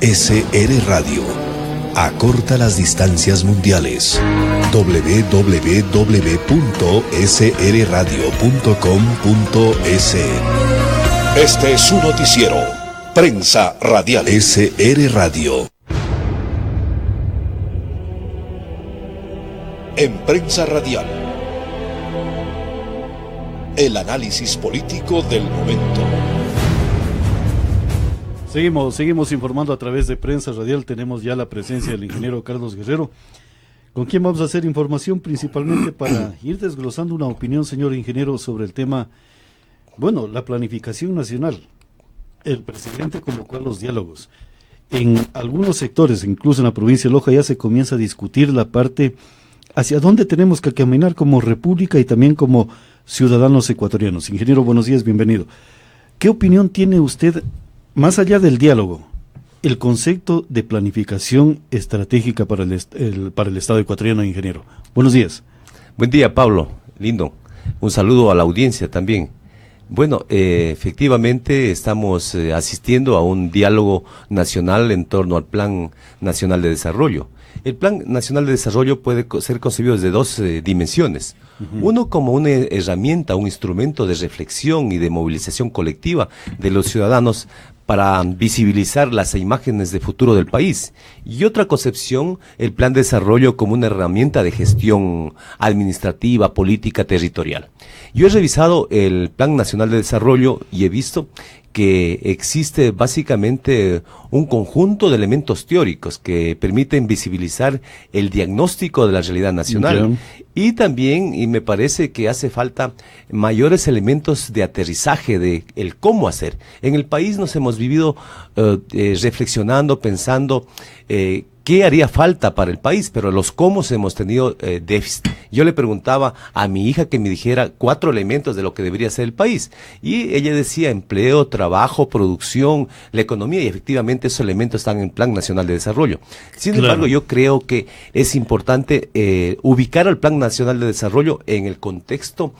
SR Radio. Acorta las distancias mundiales. www.srradio.com.es. Este es su noticiero. Prensa Radial. SR Radio. En Prensa Radial, el análisis político del momento. Seguimos informando a través de Prensa Radial. Tenemos ya la presencia del ingeniero Carlos Guerrero, con quien vamos a hacer información principalmente para ir desglosando una opinión, señor ingeniero, sobre el tema, bueno, la planificación nacional. El presidente convocó a los diálogos. En algunos sectores, incluso en la provincia de Loja, ya se comienza a discutir la parte hacia dónde tenemos que caminar como república y también como ciudadanos ecuatorianos. Ingeniero, buenos días, bienvenido. ¿Qué opinión tiene usted, más allá del diálogo, el concepto de planificación estratégica para el Estado ecuatoriano, ingeniero? Buenos días. Buen día, Pablo, lindo. Un saludo a la audiencia también. Bueno, efectivamente estamos asistiendo a un diálogo nacional en torno al Plan Nacional de Desarrollo. El Plan Nacional de Desarrollo puede ser concebido desde dos dimensiones. Uno, como una herramienta, un instrumento de reflexión y de movilización colectiva de los ciudadanos para visibilizar las imágenes de futuro del país. Y otra concepción, el Plan de Desarrollo como una herramienta de gestión administrativa, política, territorial. Yo he revisado el Plan Nacional de Desarrollo y he visto que existe básicamente un conjunto de elementos teóricos que permiten visibilizar el diagnóstico de la realidad nacional. Y también, y me parece que hace falta mayores elementos de aterrizaje de el cómo hacer. En el país nos hemos vivido reflexionando, pensando qué haría falta para el país, pero los cómo hemos tenido déficit. Yo le preguntaba a mi hija que me dijera 4 elementos de lo que debería ser el país, y ella decía empleo, trabajo, producción, la economía, y efectivamente esos elementos están en el Plan Nacional de Desarrollo. Sin embargo, yo creo que es importante ubicar al Plan Nacional de Desarrollo en el contexto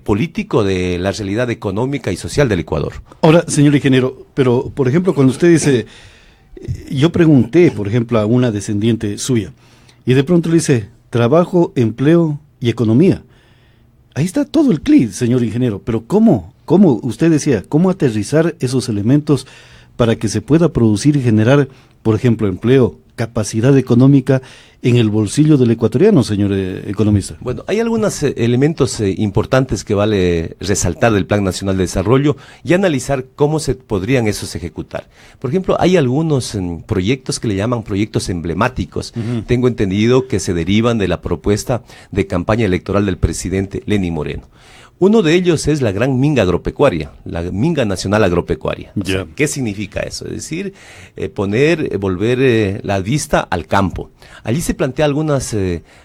político de la realidad económica y social del Ecuador. Ahora, señor ingeniero, pero por ejemplo, cuando usted dice, yo pregunté, por ejemplo, a una descendiente suya, y de pronto le dice, trabajo, empleo y economía. Ahí está todo el clic, señor ingeniero, pero ¿cómo usted decía, cómo aterrizar esos elementos para que se pueda producir y generar, por ejemplo, empleo, capacidad económica en el bolsillo del ecuatoriano, señor economista? Bueno, hay algunos elementos importantes que vale resaltar del Plan Nacional de Desarrollo y analizar cómo se podrían esos ejecutar. Por ejemplo, hay algunos proyectos que le llaman proyectos emblemáticos. Tengo entendido que se derivan de la propuesta de campaña electoral del presidente Lenín Moreno. Uno de ellos es la gran minga agropecuaria, la minga nacional agropecuaria. O sea, ¿qué significa eso? Es decir, volver la vista al campo. Allí se plantea algunas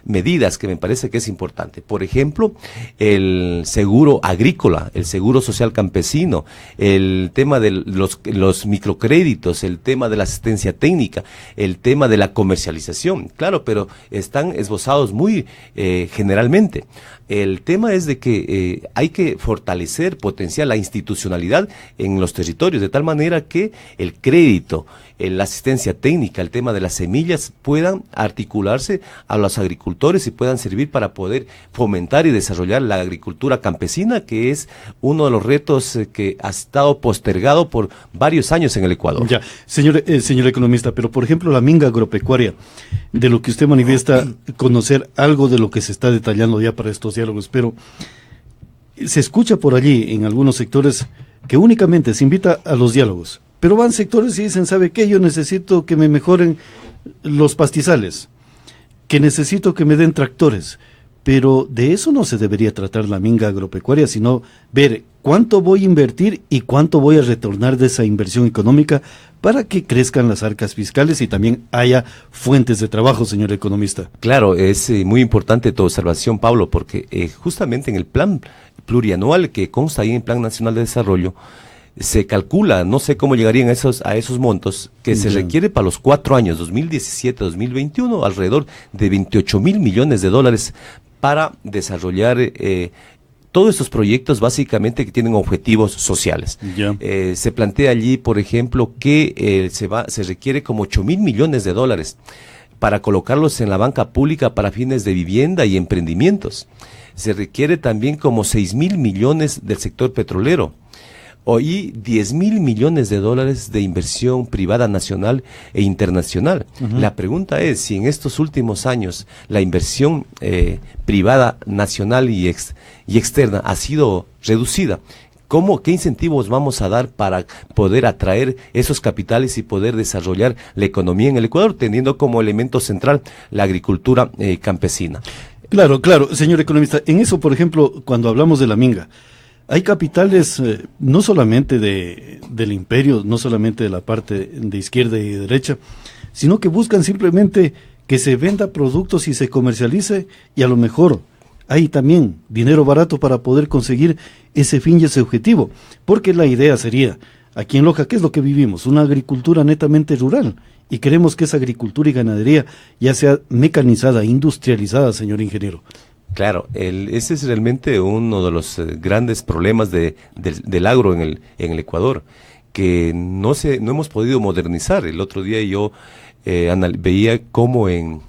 medidas que me parece que es importante. Por ejemplo, el seguro agrícola, el seguro social campesino, el tema de los microcréditos, el tema de la asistencia técnica, el tema de la comercialización. Claro, pero están esbozados muy generalmente. El tema es de que hay que fortalecer, potenciar la institucionalidad en los territorios, de tal manera que el crédito, la asistencia técnica, el tema de las semillas puedan articularse a los agricultores y puedan servir para poder fomentar y desarrollar la agricultura campesina, que es uno de los retos que ha estado postergado por varios años en el Ecuador. Ya, señor economista, pero por ejemplo la minga agropecuaria, de lo que usted manifiesta, conocer algo de lo que se está detallando ya para estos diálogos, pero se escucha por allí en algunos sectores que únicamente se invita a los diálogos, pero van sectores y dicen, ¿sabe qué? Yo necesito que me mejoren los pastizales, que necesito que me den tractores, pero de eso no se debería tratar la minga agropecuaria, sino ver cuánto voy a invertir y cuánto voy a retornar de esa inversión económica para que crezcan las arcas fiscales y también haya fuentes de trabajo, señor economista. Claro, es muy importante tu observación, Pablo, porque justamente en el plan plurianual que consta ahí en el Plan Nacional de Desarrollo, se calcula, no sé cómo llegarían a esos montos, que se requiere para los 4 años, 2017-2021, alrededor de 28,000 millones de dólares para desarrollar todos estos proyectos básicamente que tienen objetivos sociales. Se plantea allí, por ejemplo, que se requiere como 8.000 millones de dólares para colocarlos en la banca pública para fines de vivienda y emprendimientos. Se requiere también como 6.000 millones del sector petrolero y 10.000 millones de dólares de inversión privada nacional e internacional. La pregunta es si en estos últimos años la inversión privada nacional y externa ha sido reducida. ¿Qué incentivos vamos a dar para poder atraer esos capitales y poder desarrollar la economía en el Ecuador, teniendo como elemento central la agricultura campesina? Claro, señor economista. En eso, por ejemplo, cuando hablamos de la minga, hay capitales no solamente del imperio, no solamente de la parte de izquierda y de derecha, sino que buscan simplemente que se venda productos y se comercialice, y a lo mejor hay también dinero barato para poder conseguir ese fin y ese objetivo, porque la idea sería, aquí en Loja, ¿qué es lo que vivimos? Una agricultura netamente rural, y queremos que esa agricultura y ganadería ya sea mecanizada, industrializada, señor ingeniero. Claro, ese es realmente uno de los grandes problemas del agro en el Ecuador, que no hemos podido modernizar. El otro día yo veía cómo en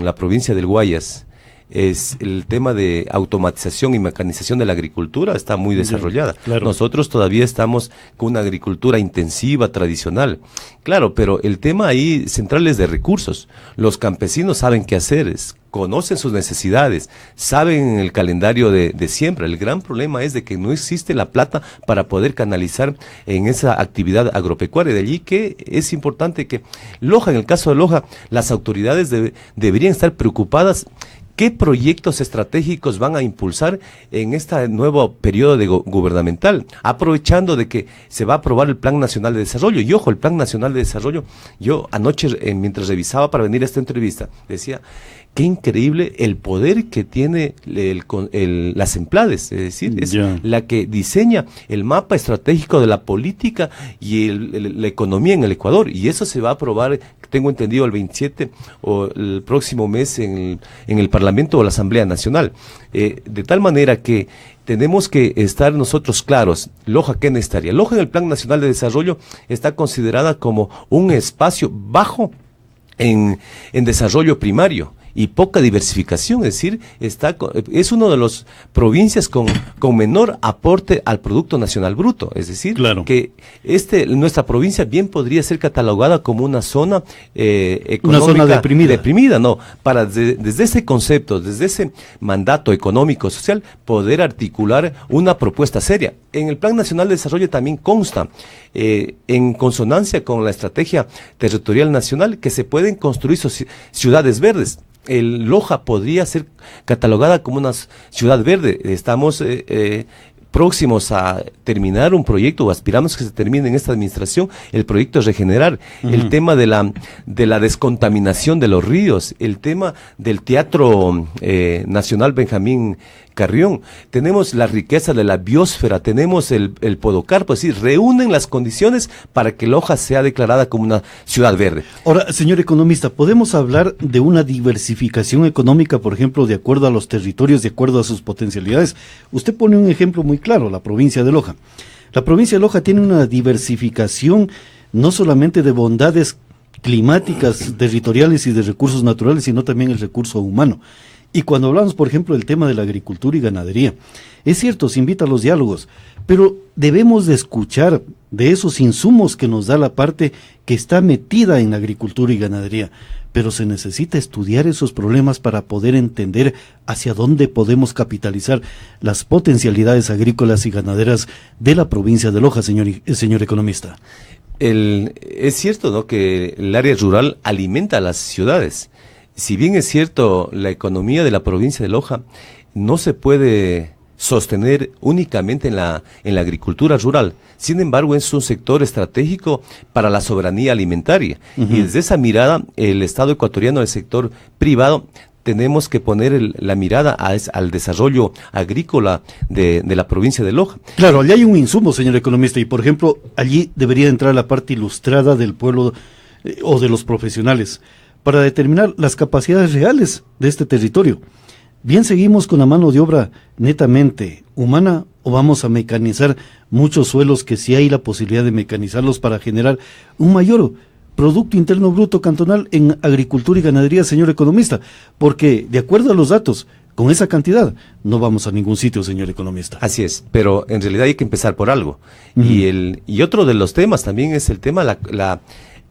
la provincia del Guayas es el tema de automatización y mecanización de la agricultura está muy desarrollada. Claro. Nosotros todavía estamos con una agricultura intensiva, tradicional. Claro, pero el tema ahí central es de recursos. Los campesinos saben qué hacer, conocen sus necesidades, saben el calendario de siembra. El gran problema es de que no existe la plata para poder canalizar en esa actividad agropecuaria. De allí que es importante que Loja, en el caso de Loja, las autoridades deberían estar preocupadas. ¿Qué proyectos estratégicos van a impulsar en este nuevo periodo gubernamental? Aprovechando de que se va a aprobar el Plan Nacional de Desarrollo. Y ojo, el Plan Nacional de Desarrollo, yo anoche, mientras revisaba para venir a esta entrevista, decía, qué increíble el poder que tiene las EMPLADES, es decir, es la que diseña el mapa estratégico de la política y la economía en el Ecuador. Y eso se va a aprobar, tengo entendido, el 27 o el próximo mes en el Parlamento o la Asamblea Nacional. De tal manera que tenemos que estar nosotros claros. Loja, ¿qué necesitaría? Loja en el Plan Nacional de Desarrollo está considerada como un espacio bajo en desarrollo primario y poca diversificación, es decir, es una de las provincias con menor aporte al Producto Nacional Bruto, es decir, que nuestra provincia bien podría ser catalogada como una zona económica, una zona deprimida, no, para desde ese concepto, desde ese mandato económico social, poder articular una propuesta seria. En el Plan Nacional de Desarrollo también consta, en consonancia con la estrategia territorial nacional, que se pueden construir ciudades verdes. Loja podría ser catalogada como una ciudad verde. Estamos próximos a terminar un proyecto, o aspiramos que se termine en esta administración, el proyecto Regenerar, el tema de la descontaminación de los ríos, el tema del Teatro Nacional Benjamín Carrión, tenemos la riqueza de la biosfera, tenemos el podocarpo, es decir, reúnen las condiciones para que Loja sea declarada como una ciudad verde. Ahora, señor economista, ¿podemos hablar de una diversificación económica, por ejemplo, de acuerdo a los territorios, de acuerdo a sus potencialidades? Usted pone un ejemplo muy claro, la provincia de Loja. La provincia de Loja tiene una diversificación no solamente de bondades climáticas, territoriales y de recursos naturales, sino también el recurso humano. Y cuando hablamos, por ejemplo, del tema de la agricultura y ganadería, es cierto, se invita a los diálogos, pero debemos de escuchar de esos insumos que nos da la parte que está metida en la agricultura y ganadería, pero se necesita estudiar esos problemas para poder entender hacia dónde podemos capitalizar las potencialidades agrícolas y ganaderas de la provincia de Loja, señor economista. Es cierto, ¿no?, que el área rural alimenta a las ciudades. Si bien es cierto, la economía de la provincia de Loja no se puede sostener únicamente en la agricultura rural, sin embargo es un sector estratégico para la soberanía alimentaria. Y desde esa mirada, el Estado ecuatoriano, el sector privado, tenemos que poner la mirada al desarrollo agrícola de la provincia de Loja. Claro, allí hay un insumo, señor economista, y por ejemplo, allí debería entrar la parte ilustrada del pueblo o de los profesionales, para determinar las capacidades reales de este territorio. bien seguimos con la mano de obra netamente humana o vamos a mecanizar muchos suelos que sí hay la posibilidad de mecanizarlos para generar un mayor Producto Interno Bruto cantonal en agricultura y ganadería, señor economista, porque de acuerdo a los datos, con esa cantidad no vamos a ningún sitio, señor economista. Así es, pero en realidad hay que empezar por algo. Y otro de los temas también es el tema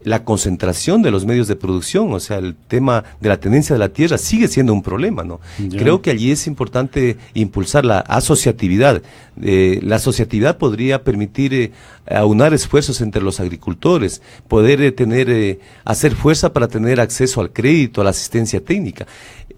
la concentración de los medios de producción, o sea, el tema de la tenencia de la tierra sigue siendo un problema, ¿no? Ya. Creo que allí es importante impulsar la asociatividad. La asociatividad podría permitir aunar esfuerzos entre los agricultores, poder hacer fuerza para tener acceso al crédito, a la asistencia técnica.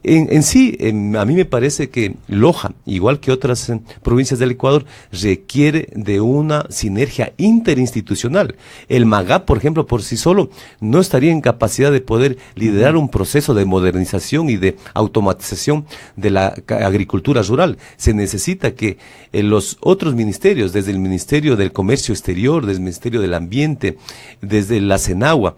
En sí, a mí me parece que Loja, igual que otras provincias del Ecuador, requiere de una sinergia interinstitucional. El MAGAP, por ejemplo, por sí solo, no estaría en capacidad de poder liderar un proceso de modernización y de automatización de la agricultura rural. Se necesita que los otros ministerios, desde el Ministerio del Comercio Exterior, desde el Ministerio del Ambiente, desde la CENAGUA,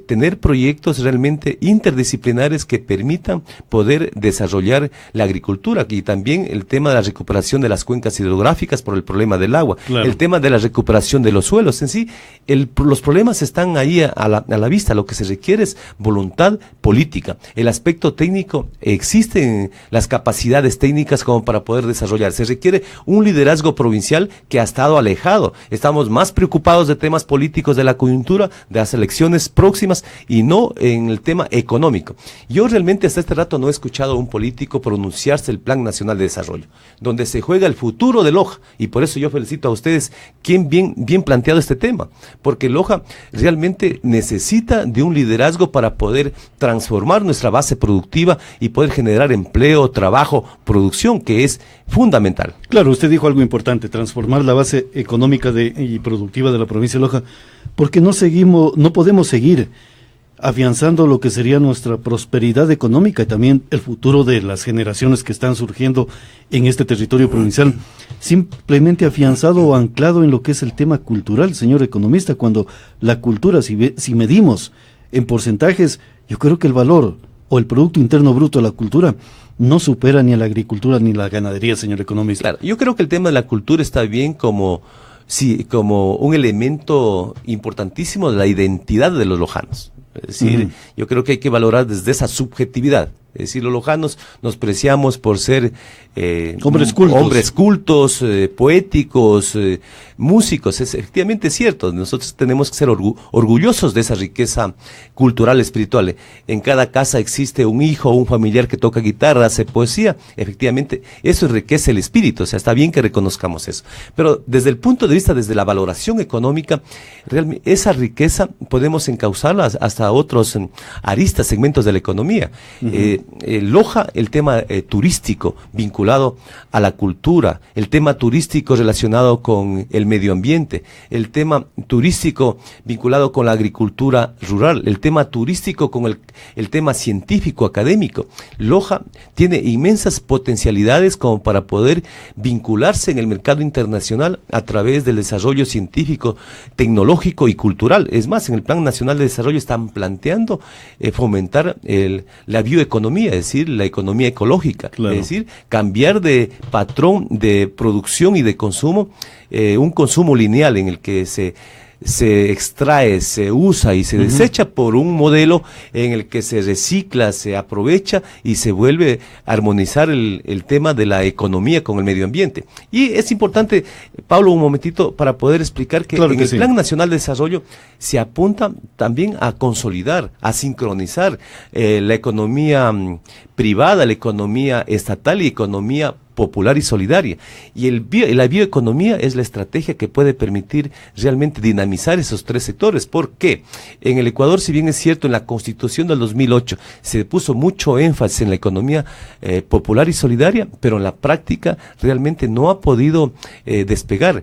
tener proyectos realmente interdisciplinares que permitan poder desarrollar la agricultura y también el tema de la recuperación de las cuencas hidrográficas por el problema del agua, claro. El tema de la recuperación de los suelos. En sí, los problemas están ahí a la vista. Lo que se requiere es voluntad política. El aspecto técnico, existen las capacidades técnicas como para poder desarrollar. Se requiere un liderazgo provincial que ha estado alejado. Estamos más preocupados de temas políticos de la coyuntura, de las elecciones próximas y no en el tema económico. Yo realmente hasta este rato no he escuchado a un político pronunciarse el Plan Nacional de Desarrollo, donde se juega el futuro de Loja, y por eso yo felicito a ustedes quien bien planteado este tema, porque Loja realmente necesita de un liderazgo para poder transformar nuestra base productiva y poder generar empleo, trabajo, producción, que es fundamental. Claro, usted dijo algo importante, transformar la base económica y productiva de la provincia de Loja, porque no podemos seguir afianzando lo que sería nuestra prosperidad económica y también el futuro de las generaciones que están surgiendo en este territorio provincial, simplemente afianzado o anclado en lo que es el tema cultural, señor economista, cuando la cultura, si medimos en porcentajes, yo creo que el valor o el Producto Interno Bruto de la cultura no supera ni a la agricultura ni a la ganadería, señor economista. Claro, yo creo que el tema de la cultura está bien como un elemento importantísimo de la identidad de los lojanos. Es decir, yo creo que hay que valorar desde esa subjetividad. Es decir, los lojanos nos preciamos por ser hombres cultos, poéticos, músicos. Es efectivamente cierto. Nosotros tenemos que ser orgullosos de esa riqueza cultural, espiritual. En cada casa existe un hijo o un familiar que toca guitarra, hace poesía. Efectivamente, eso enriquece el espíritu. O sea, está bien que reconozcamos eso. Pero desde el punto de vista, desde la valoración económica, realmente esa riqueza podemos encauzarla hasta otros aristas, segmentos de la economía. Loja, el tema turístico vinculado a la cultura, el tema turístico relacionado con el medio ambiente, el tema turístico vinculado con la agricultura rural, el tema turístico con el tema científico, académico. Loja tiene inmensas potencialidades como para poder vincularse en el mercado internacional a través del desarrollo científico, tecnológico y cultural. Es más, en el Plan Nacional de Desarrollo están planteando fomentar la bioeconomía, es decir, la economía ecológica, claro. Es decir, cambiar de patrón de producción y de consumo, un consumo lineal en el que se extrae, se usa y se desecha por un modelo en el que se recicla, se aprovecha y se vuelve a armonizar el tema de la economía con el medio ambiente. Y es importante, Pablo, un momentito para poder explicar que en el Plan Nacional de Desarrollo se apunta también a consolidar, a sincronizar la economía privada, la economía estatal y economía popular y solidaria. Y la bioeconomía es la estrategia que puede permitir realmente dinamizar esos tres sectores. ¿Por qué? En el Ecuador, si bien es cierto, en la Constitución del 2008 se puso mucho énfasis en la economía popular y solidaria, pero en la práctica realmente no ha podido despegar.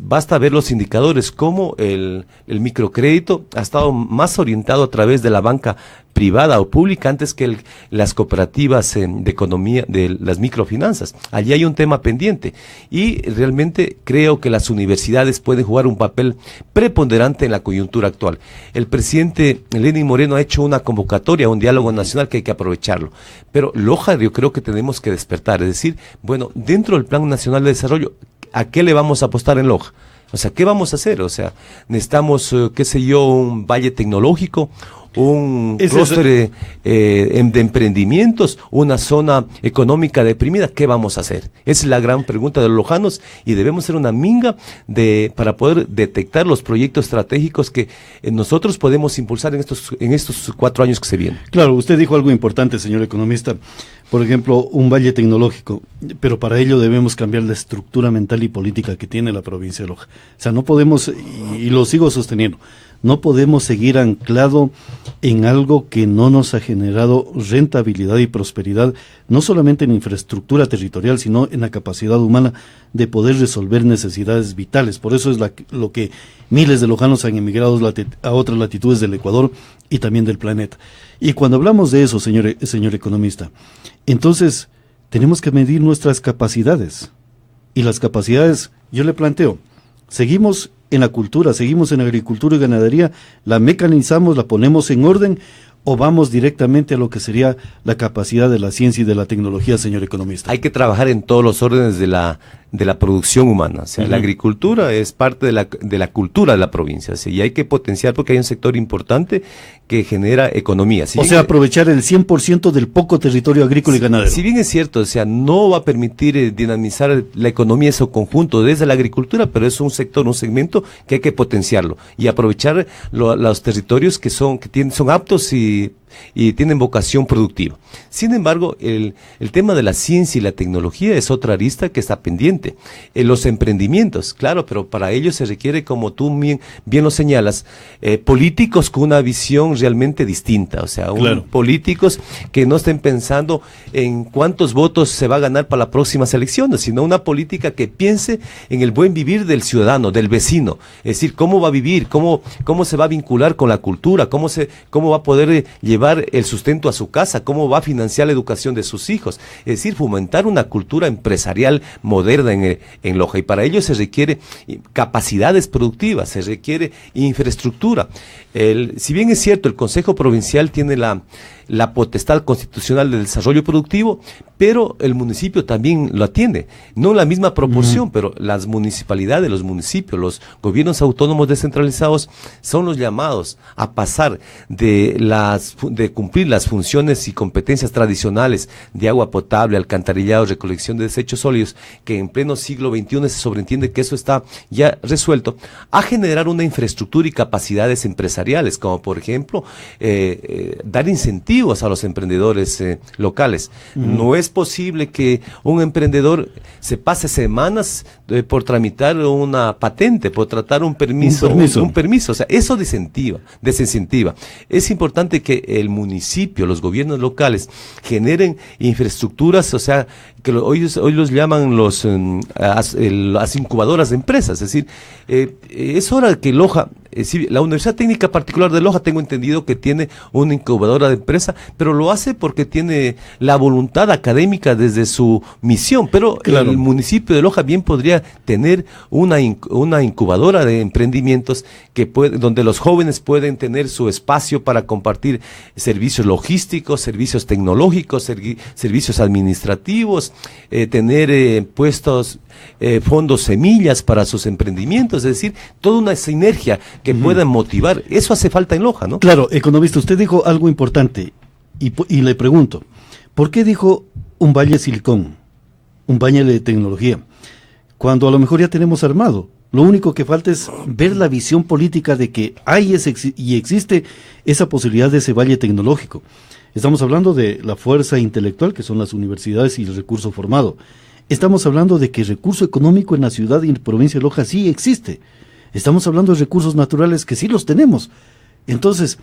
Basta ver los indicadores, como el microcrédito ha estado más orientado a través de la banca privada o pública antes que las cooperativas de economía, de las microfinanzas. allí hay un tema pendiente y realmente creo que las universidades pueden jugar un papel preponderante en la coyuntura actual. El presidente Lenín Moreno ha hecho una convocatoria a un diálogo nacional que hay que aprovecharlo, pero Loja yo creo que tenemos que despertar, es decir, bueno, dentro del Plan Nacional de Desarrollo, ¿a qué le vamos a apostar en Loja? O sea, ¿qué vamos a hacer? O sea, necesitamos, qué sé yo, un valle tecnológico, un clúster de emprendimientos, una zona económica deprimida. ¿Qué vamos a hacer? Esa es la gran pregunta de los lojanos y debemos ser una minga para poder detectar los proyectos estratégicos que nosotros podemos impulsar en estos 4 años que se vienen. Claro, usted dijo algo importante, señor economista. Por ejemplo, un valle tecnológico, pero para ello debemos cambiar la estructura mental y política que tiene la provincia de Loja. O sea, no podemos, y lo sigo sosteniendo, no podemos seguir anclado en algo que no nos ha generado rentabilidad y prosperidad, no solamente en infraestructura territorial, sino en la capacidad humana de poder resolver necesidades vitales. Por eso es lo que miles de lojanos han emigrado a otras latitudes del Ecuador y también del planeta. Y cuando hablamos de eso, señor economista, entonces tenemos que medir nuestras capacidades. Y las capacidades, yo le planteo, seguimos en la cultura, seguimos en agricultura y ganadería, la mecanizamos, la ponemos en orden, o vamos directamente a lo que sería la capacidad de la ciencia y de la tecnología, señor economista. Hay que trabajar en todos los órdenes de la producción humana. O sea, la agricultura es parte de la cultura de la provincia, ¿sí? Y hay que potenciar porque hay un sector importante que genera economía. O sea, aprovechar el 100% del poco territorio agrícola y ganadero. Si bien es cierto, o sea, no va a permitir dinamizar la economía en su conjunto desde la agricultura, pero es un sector, un segmento que hay que potenciarlo y aprovechar los territorios que son aptos y tienen vocación productiva. Sin embargo, el tema de la ciencia y la tecnología es otra arista que está pendiente. Los emprendimientos, claro, pero para ello se requiere, como tú bien lo señalas, políticos con una visión realmente distinta, o sea, políticos que no estén pensando en cuántos votos se va a ganar para las próximas elecciones, sino una política que piense en el buen vivir del ciudadano, del vecino, es decir, cómo va a vivir, cómo se va a vincular con la cultura, cómo va a poder llevar el sustento a su casa, cómo va a financiar la educación de sus hijos, es decir, fomentar una cultura empresarial moderna en Loja, y para ello se requiere capacidades productivas, se requiere infraestructura. Si bien es cierto, el Consejo Provincial tiene la potestad constitucional de desarrollo productivo, pero el municipio también lo tiene, no en la misma proporción, pero las municipalidades, los municipios, los gobiernos autónomos descentralizados son los llamados a pasar de cumplir las funciones y competencias tradicionales de agua potable, alcantarillado, recolección de desechos sólidos, que en pleno siglo XXI se sobreentiende que eso está ya resuelto, a generar una infraestructura y capacidades empresariales, como por ejemplo dar incentivos a los emprendedores locales. No es posible que un emprendedor se pase semanas por tramitar una patente, por tratar un permiso. O sea, eso desincentiva. Es importante que el municipio, los gobiernos locales generen infraestructuras, o sea, que hoy los llaman las incubadoras de empresas. Es decir, es hora que Loja, la Universidad Técnica Particular de Loja, tengo entendido que tiene una incubadora de empresa, pero lo hace porque tiene la voluntad académica desde su misión, pero el municipio de Loja bien podría tener una incubadora de emprendimientos donde los jóvenes pueden tener su espacio para compartir servicios logísticos, servicios tecnológicos, servicios administrativos, tener puestos fondos semillas para sus emprendimientos, es decir, toda una sinergia que puedan motivar. Eso hace falta en Loja, ¿no? Claro, economista, usted dijo algo importante y le pregunto, ¿por qué dijo un valle silicón, un valle de tecnología, cuando a lo mejor ya tenemos armado? Lo único que falta es ver la visión política de que hay y existe esa posibilidad de ese valle tecnológico. Estamos hablando de la fuerza intelectual, que son las universidades y el recurso formado. Estamos hablando de que el recurso económico en la ciudad y en la provincia de Loja sí existe. Estamos hablando de recursos naturales que sí los tenemos. Entonces,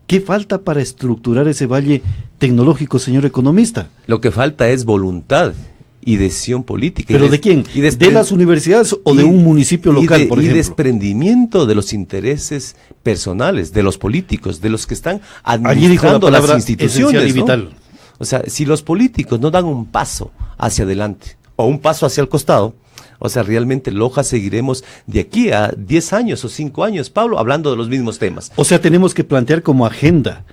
¿qué falta para estructurar ese valle tecnológico, señor economista? Lo que falta es voluntad y decisión política. ¿Pero de quién? ¿De las universidades o de un municipio local, por ejemplo? Y desprendimiento de los intereses personales, de los políticos, de los que están administrando las instituciones, ¿no? Vital. O sea, si los políticos no dan un paso hacia adelante, o un paso hacia el costado. O sea, realmente Loja seguiremos de aquí a 10 años o 5 años, Pablo, hablando de los mismos temas. O sea, tenemos que plantear como agenda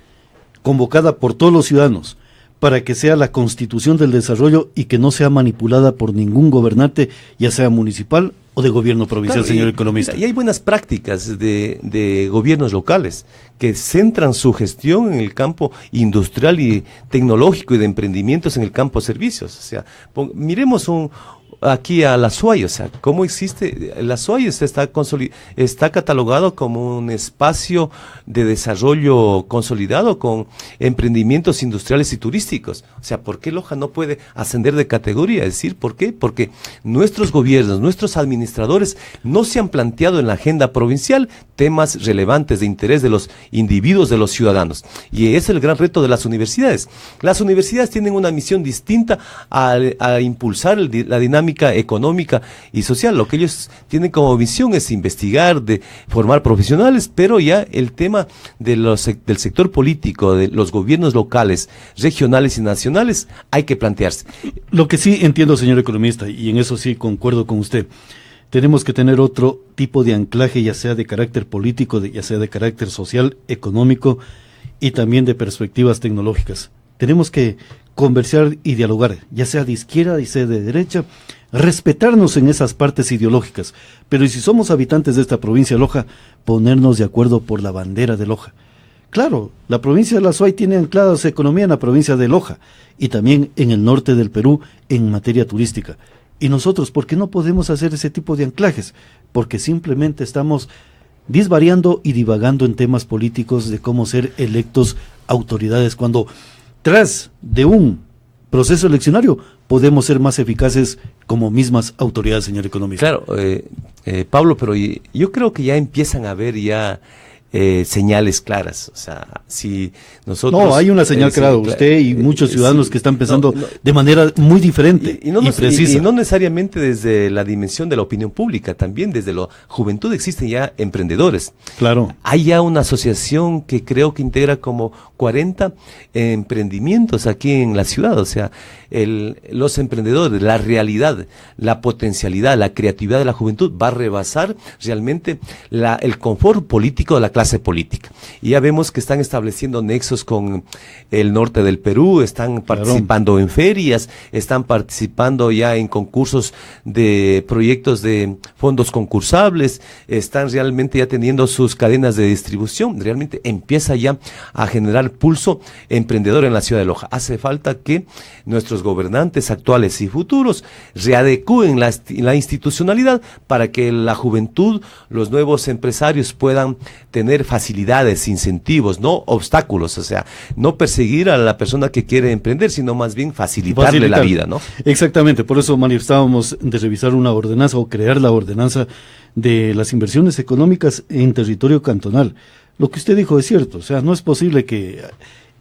convocada por todos los ciudadanos para que sea la constitución del desarrollo y que no sea manipulada por ningún gobernante, ya sea municipal o de gobierno provincial, claro, señor economista. Y hay buenas prácticas de gobiernos locales que centran su gestión en el campo industrial y tecnológico y de emprendimientos en el campo de servicios. O sea, miremos aquí a la SUAY, o sea, cómo existe, la SUAY está catalogado como un espacio de desarrollo consolidado con emprendimientos industriales y turísticos. O sea, ¿por qué Loja no puede ascender de categoría? Es decir, ¿por qué? Porque nuestros gobiernos, nuestros administradores no se han planteado en la agenda provincial temas relevantes de interés de los individuos, de los ciudadanos. Y es el gran reto de las universidades. Las universidades tienen una misión distinta a impulsar la dinámica económica y social. Lo que ellos tienen como visión es investigar, de formar profesionales, pero ya el tema del sector político, de los gobiernos locales, regionales y nacionales, hay que plantearse. Lo que sí entiendo, señor economista, y en eso sí concuerdo con usted, tenemos que tener otro tipo de anclaje, ya sea de carácter político, ya sea de carácter social, económico y también de perspectivas tecnológicas. Tenemos que conversar y dialogar, ya sea de izquierda y sea de derecha, respetarnos en esas partes ideológicas, pero y si somos habitantes de esta provincia de Loja, ponernos de acuerdo por la bandera de Loja. Claro, la provincia de la SUAY tiene anclada su economía en la provincia de Loja y también en el norte del Perú en materia turística. Y nosotros, ¿por qué no podemos hacer ese tipo de anclajes? Porque simplemente estamos disvariando y divagando en temas políticos de cómo ser electos autoridades, cuando tras de un proceso eleccionario podemos ser más eficaces como mismas autoridades, señor economista. Claro, Pablo, pero yo creo que ya empiezan a haber ya señales claras. O sea, si nosotros... No, hay una señal clara, usted y muchos ciudadanos que están pensando de manera muy diferente y precisa. Y no necesariamente desde la dimensión de la opinión pública, también desde la juventud existen ya emprendedores. Claro. Hay ya una asociación que creo que integra como 40 emprendimientos aquí en la ciudad. O sea, los emprendedores, la realidad, la potencialidad, la creatividad de la juventud va a rebasar realmente el confort político de la clase política. Y ya vemos que están estableciendo nexos con el norte del Perú, están participando en ferias, están participando ya en concursos de proyectos de fondos concursables, están realmente ya teniendo sus cadenas de distribución, realmente empieza ya a generar pulso emprendedor en la ciudad de Loja. Hace falta que nuestros gobernantes actuales y futuros readecúen la institucionalidad para que la juventud, los nuevos empresarios puedan tener facilidades, incentivos, no obstáculos, o sea, no perseguir a la persona que quiere emprender, sino más bien facilitarle la vida, ¿no? Exactamente, por eso manifestábamos de revisar una ordenanza o crear la ordenanza de las inversiones económicas en territorio cantonal. Lo que usted dijo es cierto, o sea, no es posible que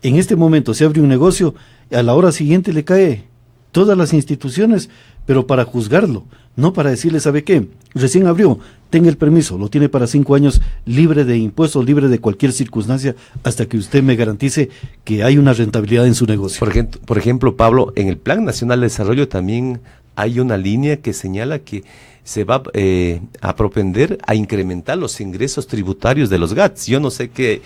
en este momento se abre un negocio, a la hora siguiente le cae todas las instituciones, pero para juzgarlo, no para decirle, ¿sabe qué? Recién abrió, tenga el permiso, lo tiene para 5 años, libre de impuestos, libre de cualquier circunstancia, hasta que usted me garantice que hay una rentabilidad en su negocio. Por ejemplo, Pablo, en el Plan Nacional de Desarrollo también hay una línea que señala que se va a propender a incrementar los ingresos tributarios de los GATS. Yo no sé qué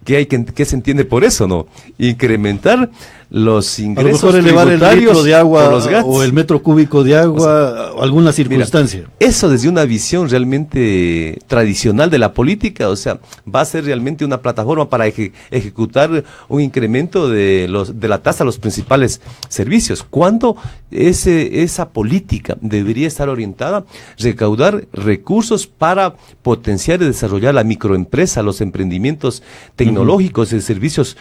se entiende por eso, ¿no? Incrementar los ingresos a lo mejor elevar el litro de agua por los GATS, o el metro cúbico de agua, o alguna circunstancia. Mira, eso desde una visión realmente tradicional de la política, o sea, va a ser realmente una plataforma para ejecutar un incremento de la tasa a los principales servicios. Cuando esa política debería estar orientada a recaudar recursos para potenciar y desarrollar la microempresa, los emprendimientos tecnológicos y servicios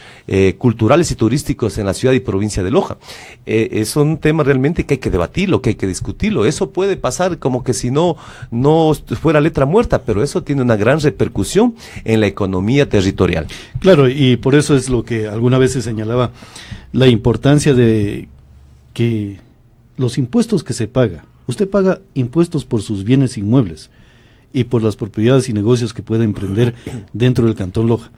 culturales y turísticos en la ciudad y provincia de Loja. Es un tema realmente que hay que debatirlo, que hay que discutirlo. Eso puede pasar como que si no fuera letra muerta, pero eso tiene una gran repercusión en la economía territorial. Claro, y por eso es lo que alguna vez se señalaba, la importancia de que los impuestos que se paga, usted paga impuestos por sus bienes inmuebles y por las propiedades y negocios que puede emprender dentro del Cantón Loja.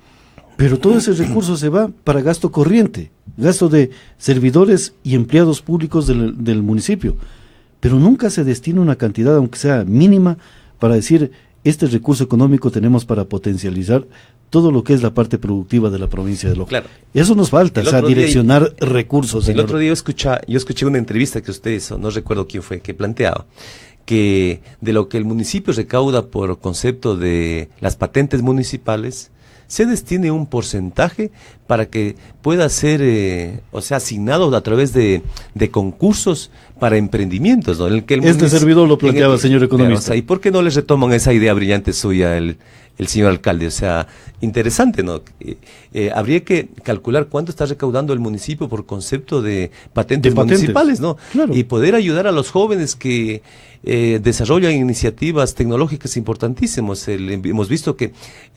Pero todo ese recurso se va para gasto corriente, gasto de servidores y empleados públicos del municipio. pero nunca se destina una cantidad, aunque sea mínima, para decir, este recurso económico tenemos para potencializar todo lo que es la parte productiva de la provincia de Loja. Claro. Eso nos falta, o sea, direccionar recursos. El otro día yo escuché una entrevista que usted hizo, no recuerdo quién fue, que planteaba que de lo que el municipio recauda por concepto de las patentes municipales, se destine un porcentaje para que pueda ser, asignado a través de concursos para emprendimientos, ¿no? En el que este servidor lo planteaba, señor economista. Claro, ¿y por qué no les retoman esa idea brillante suya el señor alcalde? O sea, interesante, ¿no? Habría que calcular cuánto está recaudando el municipio por concepto de patentes municipales, ¿no? Claro. Y poder ayudar a los jóvenes que desarrollan iniciativas tecnológicas importantísimas. Hemos visto que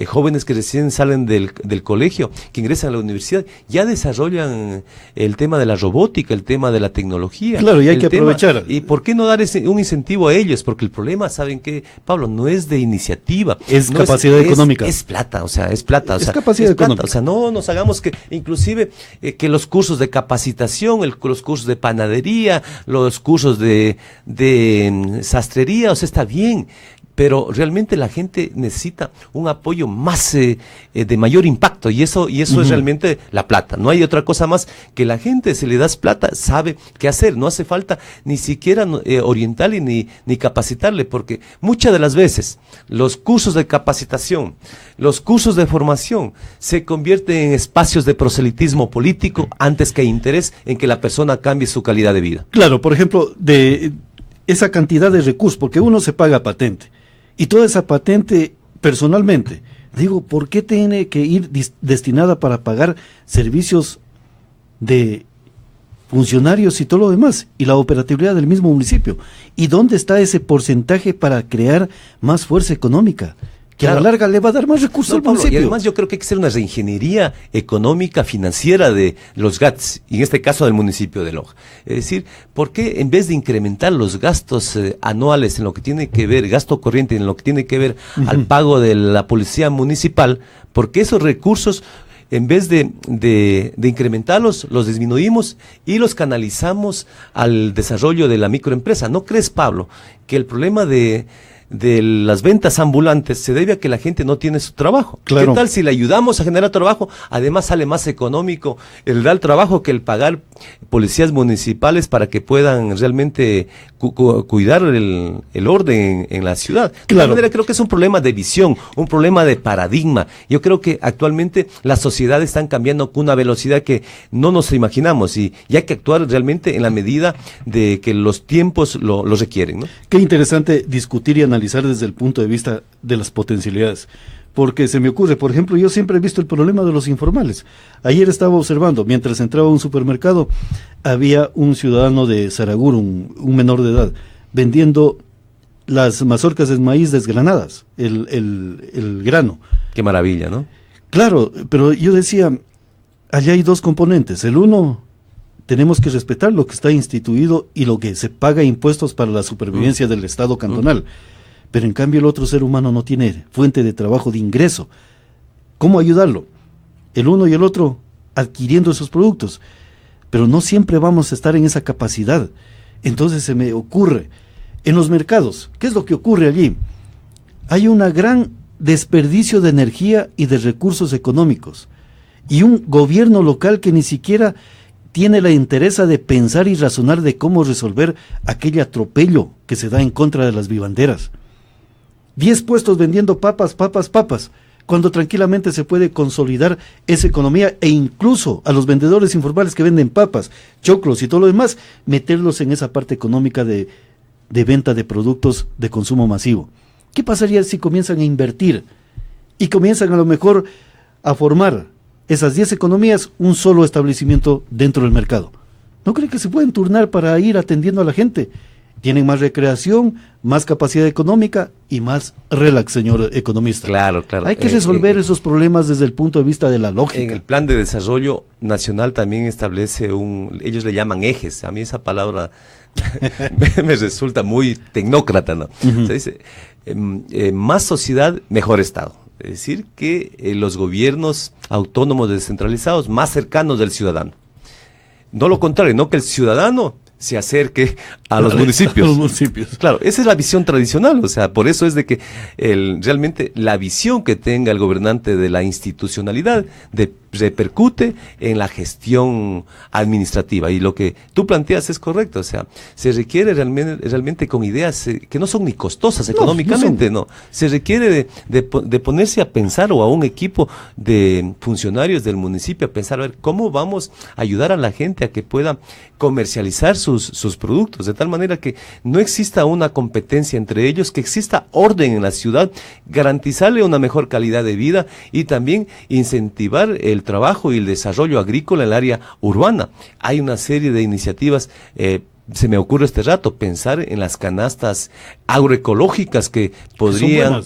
jóvenes que recién salen del colegio, que ingresan a la universidad, ya desarrollan el tema de la robótica, el tema de la tecnología. Claro, y hay que aprovechar. ¿Y por qué no dar un incentivo a ellos? Porque el problema, ¿saben qué, Pablo? No es de iniciativa. Es capacidad económica. Es plata, o sea, es plata. Es capacidad económica. O sea, no nos hagamos que, inclusive, que los cursos de capacitación, los cursos de panadería, los cursos de sastrería, o sea, está bien, pero realmente la gente necesita un apoyo más de mayor impacto, y eso es realmente la plata. No hay otra cosa más que la gente, si le das plata, sabe qué hacer. No hace falta ni siquiera orientarle ni capacitarle, porque muchas de las veces los cursos de capacitación, los cursos de formación se convierten en espacios de proselitismo político antes que interés en que la persona cambie su calidad de vida. Claro, por ejemplo, de esa cantidad de recursos, porque uno se paga patente, y toda esa patente, personalmente, digo, ¿por qué tiene que ir destinada para pagar servicios de funcionarios y todo lo demás, y la operatividad del mismo municipio? ¿Y dónde está ese porcentaje para crear más fuerza económica? Que a la larga le va a dar más recursos al municipio. Y además yo creo que hay que hacer una reingeniería económica, financiera de los GATS, y en este caso del municipio de Loja. Es decir, ¿por qué en vez de incrementar los gastos anuales en lo que tiene que ver, gasto corriente en lo que tiene que ver al pago de la policía municipal, porque esos recursos, en vez de incrementarlos, los disminuimos y los canalizamos al desarrollo de la microempresa? ¿No crees, Pablo, que el problema de las ventas ambulantes se debe a que la gente no tiene su trabajo? Claro. ¿Qué tal si le ayudamos a generar trabajo? Además sale más económico el dar trabajo que el pagar policías municipales para que puedan realmente cuidar el orden en la ciudad. Claro. De alguna manera creo que es un problema de visión, un problema de paradigma. Yo creo que actualmente las sociedades están cambiando con una velocidad que no nos imaginamos, y hay que actuar realmente en la medida de que los tiempos lo requieren, ¿no? Qué interesante discutir y analizar desde el punto de vista de las potencialidades, porque se me ocurre, por ejemplo, yo siempre he visto el problema de los informales. Ayer estaba observando, mientras entraba a un supermercado, había un ciudadano de Saragur, un menor de edad, vendiendo las mazorcas de maíz desgranadas, el grano. Qué maravilla, ¿no? Claro, pero yo decía, allá hay dos componentes. El uno, tenemos que respetar lo que está instituido y lo que se paga impuestos para la supervivencia del Estado cantonal. Pero en cambio el otro ser humano no tiene fuente de trabajo, de ingreso. ¿Cómo ayudarlo? El uno y el otro adquiriendo esos productos. Pero no siempre vamos a estar en esa capacidad. Entonces se me ocurre, en los mercados, ¿qué es lo que ocurre allí? Hay un gran desperdicio de energía y de recursos económicos. Y un gobierno local que ni siquiera tiene la interés de pensar y razonar de cómo resolver aquel atropello que se da en contra de las vivanderas. 10 puestos vendiendo papas, cuando tranquilamente se puede consolidar esa economía, e incluso a los vendedores informales que venden papas, choclos y todo lo demás, meterlos en esa parte económica de venta de productos de consumo masivo. ¿Qué pasaría si comienzan a invertir y comienzan a lo mejor a formar esas 10 economías, un solo establecimiento dentro del mercado? ¿No creen que se pueden turnar para ir atendiendo a la gente? Tienen más recreación, más capacidad económica y más relax, señor economista. Claro. Hay que resolver esos problemas desde el punto de vista de la lógica. En el plan de desarrollo nacional también establece ellos le llaman ejes. A mí esa palabra me resulta muy tecnócrata, ¿no? Uh-huh. Se dice, más sociedad, mejor Estado. Es decir, que los gobiernos autónomos descentralizados más cercanos del ciudadano. No lo contrario, no que el ciudadano se acerque a los municipios. A los municipios. Claro, esa es la visión tradicional, o sea, por eso es de que realmente la visión que tenga el gobernante de la institucionalidad repercute en la gestión administrativa, y lo que tú planteas es correcto, o sea, se requiere realmente con ideas que no son ni costosas económicamente, no, se requiere de ponerse a pensar, o a un equipo de funcionarios del municipio a pensar, a ver, cómo vamos a ayudar a la gente a que pueda comercializar sus productos, de tal manera que no exista una competencia entre ellos, que exista orden en la ciudad, garantizarle una mejor calidad de vida y también incentivar el trabajo y el desarrollo agrícola en el área urbana. Hay una serie de iniciativas, se me ocurre este rato pensar en las canastas agroecológicas que podrían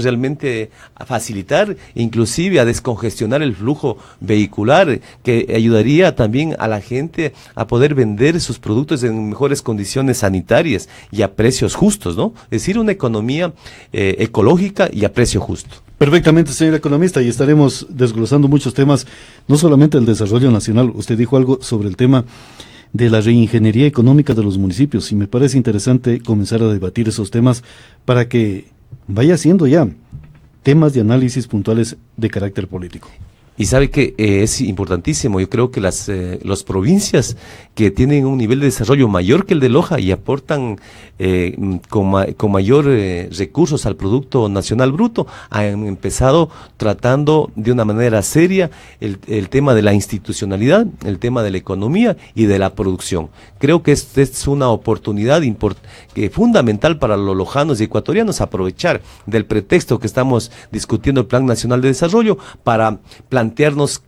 realmente facilitar, inclusive a descongestionar el flujo vehicular, que ayudaría también a la gente a poder vender sus productos en mejores condiciones sanitarias y a precios justos, ¿no? Es decir, una economía ecológica y a precio justo. Perfectamente, señor economista, y estaremos desglosando muchos temas, no solamente el desarrollo nacional. Usted dijo algo sobre el tema de la reingeniería económica de los municipios, y me parece interesante comenzar a debatir esos temas para que vaya siendo ya temas de análisis puntuales de carácter político. Y sabe que es importantísimo, yo creo que las provincias que tienen un nivel de desarrollo mayor que el de Loja y aportan con mayor recursos al Producto Nacional Bruto, han empezado tratando de una manera seria el tema de la institucionalidad, el tema de la economía y de la producción. Creo que esta es una oportunidad fundamental para los lojanos y ecuatorianos, aprovechar del pretexto que estamos discutiendo el Plan Nacional de Desarrollo para plantearnos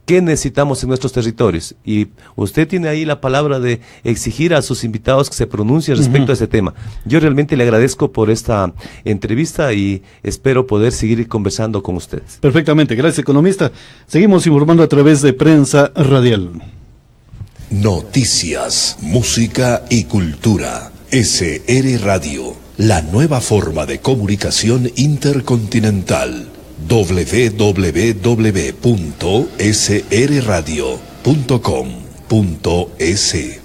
qué necesitamos en nuestros territorios. Y usted tiene ahí la palabra de exigir a sus invitados que se pronuncien respecto a ese tema. Yo realmente le agradezco por esta entrevista y espero poder seguir conversando con ustedes. Perfectamente, gracias, economista. Seguimos informando a través de Prensa Radial. Noticias, música y cultura. SR Radio, la nueva forma de comunicación intercontinental. www.srradio.com.es